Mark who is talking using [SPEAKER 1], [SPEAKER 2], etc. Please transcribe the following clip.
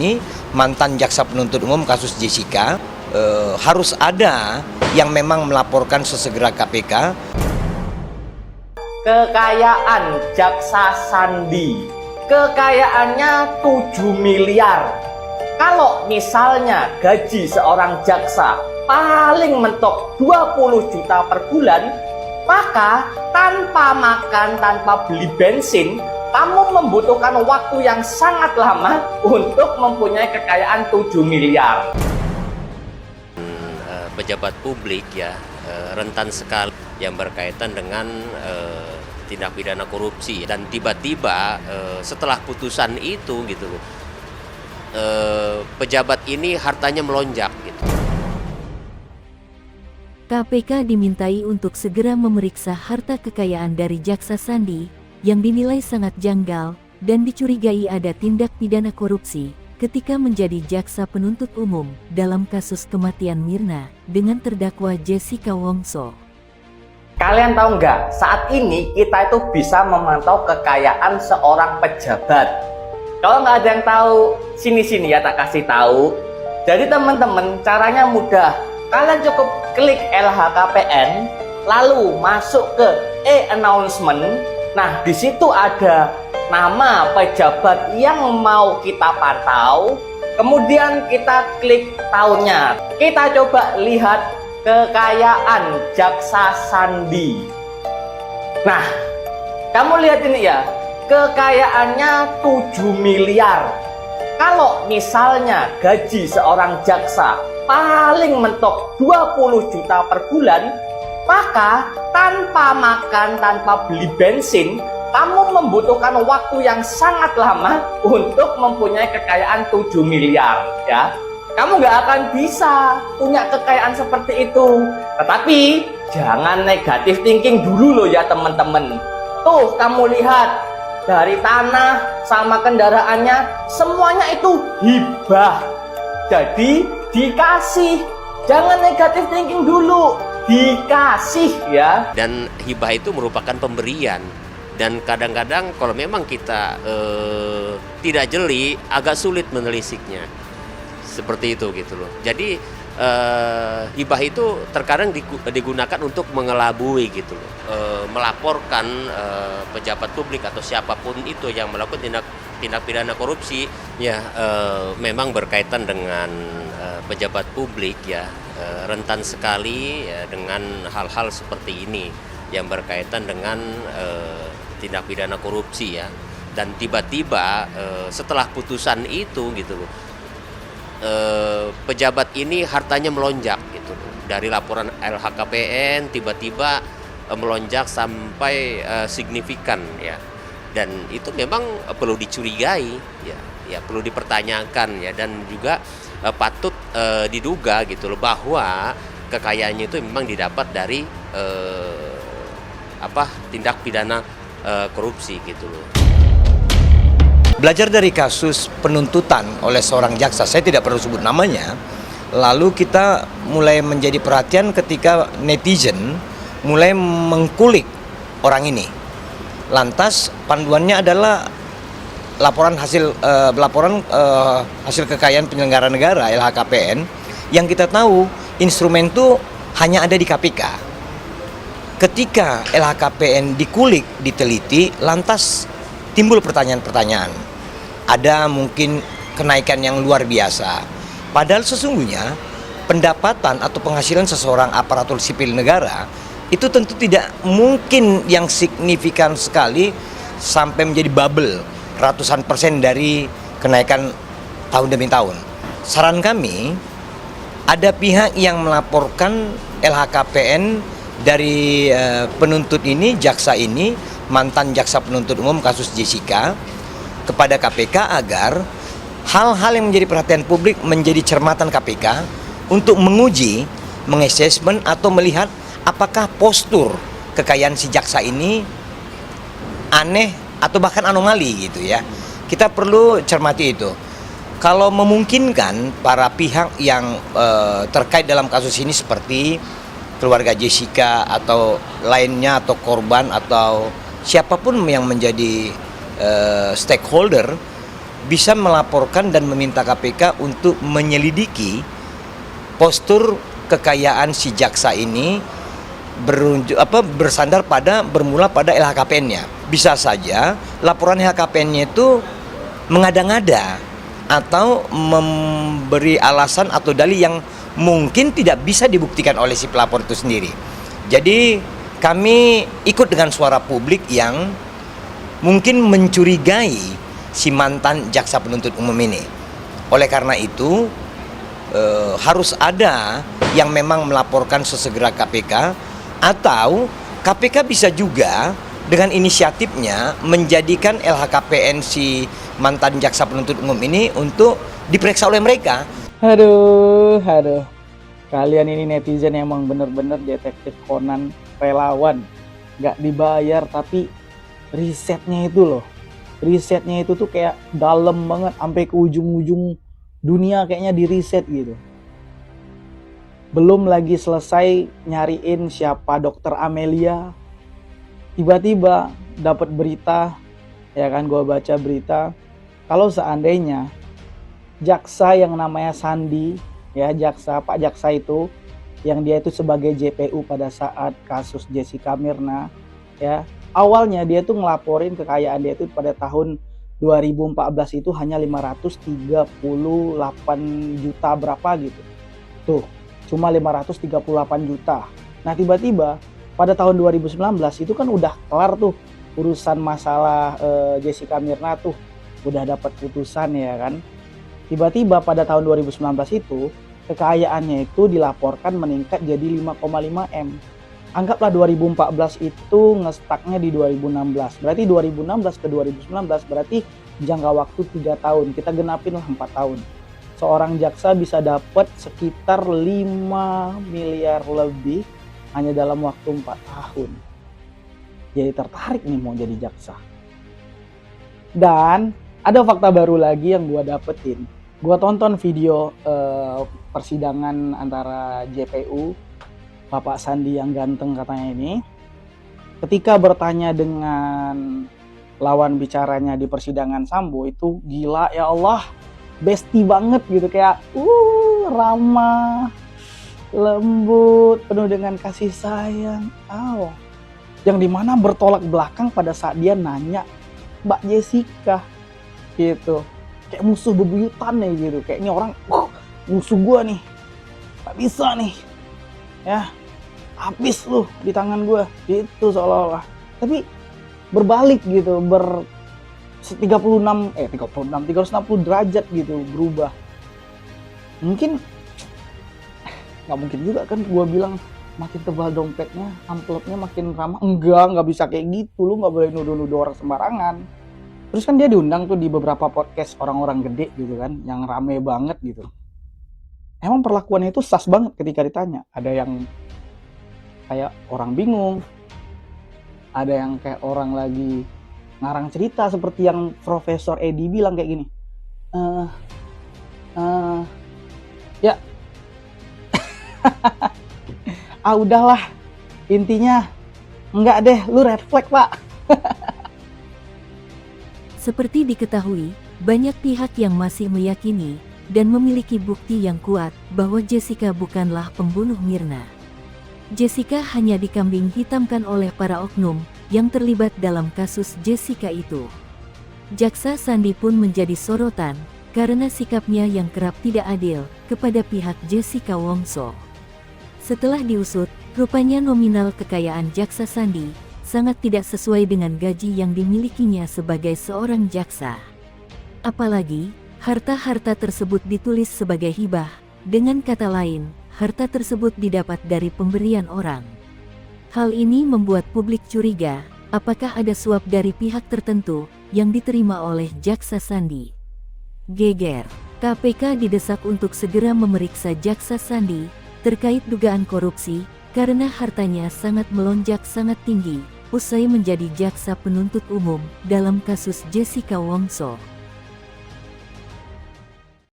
[SPEAKER 1] ini, mantan jaksa penuntut umum kasus Jessica, harus ada yang memang melaporkan sesegera KPK.
[SPEAKER 2] Kekayaan Jaksa Sandi, kekayaannya 7 miliar. Kalau misalnya gaji seorang jaksa paling mentok 20 juta per bulan, maka tanpa makan, tanpa beli bensin, kamu membutuhkan waktu yang sangat lama untuk mempunyai kekayaan 7 miliar.
[SPEAKER 3] Pejabat publik ya rentan sekali yang berkaitan dengan tindak pidana korupsi, dan tiba-tiba setelah putusan itu gitu pejabat ini hartanya melonjak gitu.
[SPEAKER 4] KPK dimintai untuk segera memeriksa harta kekayaan dari Jaksa Sandi yang dinilai sangat janggal dan dicurigai ada tindak pidana korupsi ketika menjadi jaksa penuntut umum dalam kasus kematian Mirna dengan terdakwa Jessica Wongso.
[SPEAKER 2] Kalian tahu nggak, saat ini kita itu bisa memantau kekayaan seorang pejabat. Kalau nggak ada yang tahu, sini-sini ya tak kasih tahu. Jadi teman-teman, caranya mudah. Kalian cukup klik LHKPN, lalu masuk ke e-announcement. Nah, di situ ada nama pejabat yang mau kita pantau. Kemudian kita klik tahunnya. Kita coba lihat kekayaan Jaksa Sandi. Nah, kamu lihat ini ya, kekayaannya 7 miliar. Kalau misalnya gaji seorang jaksa paling mentok 20 juta per bulan, maka tanpa makan, tanpa beli bensin, kamu membutuhkan waktu yang sangat lama untuk mempunyai kekayaan 7 miliar ya. Kamu nggak akan bisa punya kekayaan seperti itu. Tetapi jangan negatif thinking dulu loh ya teman-teman. Tuh kamu lihat, dari tanah sama kendaraannya semuanya itu hibah. Jadi dikasih. Jangan negatif thinking dulu, dikasih ya.
[SPEAKER 3] Dan hibah itu merupakan pemberian. Dan kadang-kadang kalau memang kita tidak jeli, agak sulit menelisiknya. Seperti itu gitu loh. Jadi hibah itu terkadang digunakan untuk mengelabui gitu loh. Melaporkan pejabat publik atau siapapun itu yang melakukan tindak pidana korupsi ya, memang berkaitan dengan pejabat publik ya, rentan sekali ya, dengan hal-hal seperti ini yang berkaitan dengan tindak pidana korupsi ya. Dan tiba-tiba setelah putusan itu gitu loh, pejabat ini hartanya melonjak gitu. Dari laporan LHKPN tiba-tiba melonjak sampai signifikan ya. Dan itu memang perlu dicurigai ya, perlu dipertanyakan ya, dan juga patut diduga gitu loh bahwa kekayaannya itu memang didapat dari tindak pidana korupsi gitu loh.
[SPEAKER 1] Belajar dari kasus penuntutan oleh seorang jaksa, saya tidak perlu sebut namanya, lalu kita mulai menjadi perhatian ketika netizen mulai mengkulik orang ini. Lantas panduannya adalah laporan hasil kekayaan penyelenggara negara LHKPN, yang kita tahu instrumen itu hanya ada di KPK. Ketika LHKPN dikulik, diteliti, lantas timbul pertanyaan-pertanyaan. Ada mungkin kenaikan yang luar biasa. Padahal sesungguhnya pendapatan atau penghasilan seseorang aparatur sipil negara itu tentu tidak mungkin yang signifikan sekali sampai menjadi bubble ratusan persen dari kenaikan tahun demi tahun. Saran kami, ada pihak yang melaporkan LHKPN dari penuntut ini, jaksa ini, mantan jaksa penuntut umum kasus Jessica, kepada KPK agar hal-hal yang menjadi perhatian publik menjadi cermatan KPK untuk menguji, mengassessment atau melihat apakah postur kekayaan si jaksa ini aneh atau bahkan anomali gitu ya. Kita perlu cermati itu. Kalau memungkinkan para pihak yang terkait dalam kasus ini seperti keluarga Jessica atau lainnya atau korban atau siapapun yang menjadi stakeholder bisa melaporkan dan meminta KPK untuk menyelidiki postur kekayaan si jaksa ini bermula pada LHKPN-nya. Bisa saja laporan LHKPN-nya itu mengada-ngada atau memberi alasan atau dalih yang mungkin tidak bisa dibuktikan oleh si pelapor itu sendiri. Jadi kami ikut dengan suara publik yang mungkin mencurigai si mantan jaksa penuntut umum ini. Oleh karena itu harus ada yang memang melaporkan sesegera KPK, atau KPK bisa juga dengan inisiatifnya menjadikan LHKPN si mantan jaksa penuntut umum ini untuk diperiksa oleh mereka.
[SPEAKER 5] Aduh. Kalian ini netizen emang bener-bener detektif Conan relawan. Gak dibayar tapi risetnya itu loh. Risetnya itu tuh kayak dalam banget, sampai ke ujung-ujung dunia kayaknya di riset gitu. Belum lagi selesai nyariin siapa dokter Amelia, tiba-tiba dapat berita, ya kan, gua baca berita kalau seandainya jaksa yang namanya Sandi, ya Pak jaksa itu yang dia itu sebagai JPU pada saat kasus Jessica Mirna, ya awalnya dia tuh ngelaporin kekayaan dia itu pada tahun 2014 itu hanya 538 juta berapa gitu. Tuh, cuma 538 juta. Nah, tiba-tiba pada tahun 2019 itu kan udah kelar tuh urusan masalah Jessica Mirna tuh, udah dapat putusan ya kan. Tiba-tiba pada tahun 2019 itu kekayaannya itu dilaporkan meningkat jadi 5,5 M. Anggaplah 2014 itu ngestaknya di 2016. Berarti 2016 ke 2019 berarti jangka waktu 3 tahun. Kita genapin lah 4 tahun. Seorang jaksa bisa dapat sekitar 5 miliar lebih hanya dalam waktu 4 tahun. Jadi tertarik nih mau jadi jaksa. Dan ada fakta baru lagi yang gue dapetin. Gue tonton video persidangan antara JPU, Bapak Sandi yang ganteng katanya ini. Ketika bertanya dengan lawan bicaranya di persidangan Sambo itu gila ya Allah. Bestie banget gitu, kayak ramah, lembut, penuh dengan kasih sayang. Yang dimana bertolak belakang pada saat dia nanya Mbak Jessica gitu, kayak musuh bebuyutan nih gitu, kayaknya orang musuh gua nih, gak bisa nih ya, habis lu di tangan gua gitu seolah-olah. Tapi berbalik gitu, 360 derajat gitu berubah. Mungkin nggak mungkin juga kan gue bilang makin tebal dompetnya, amplopnya makin ramah. Nggak bisa kayak gitu. Lu nggak boleh nuduh-nuduh orang sembarangan. Terus kan dia diundang tuh di beberapa podcast orang-orang gede gitu kan, yang rame banget gitu. Emang perlakuannya itu sas banget ketika ditanya. Ada yang kayak orang bingung, ada yang kayak orang lagi ngarang cerita seperti yang Profesor Edi bilang kayak gini. Ya. Udahlah. Intinya enggak deh, lu red flag, Pak.
[SPEAKER 4] Seperti diketahui, banyak pihak yang masih meyakini dan memiliki bukti yang kuat bahwa Jessica bukanlah pembunuh Mirna. Jessica hanya dikambing hitamkan oleh para oknum yang terlibat dalam kasus Jessica itu. Jaksa Sandi pun menjadi sorotan karena sikapnya yang kerap tidak adil kepada pihak Jessica Wongso. Setelah diusut, rupanya nominal kekayaan Jaksa Sandi sangat tidak sesuai dengan gaji yang dimilikinya sebagai seorang jaksa. Apalagi, harta-harta tersebut ditulis sebagai hibah, dengan kata lain, harta tersebut didapat dari pemberian orang. Hal ini membuat publik curiga, apakah ada suap dari pihak tertentu yang diterima oleh Jaksa Sandi. Geger, KPK didesak untuk segera memeriksa Jaksa Sandi terkait dugaan korupsi karena hartanya sangat melonjak sangat tinggi usai menjadi jaksa penuntut umum dalam kasus Jessica Wongso.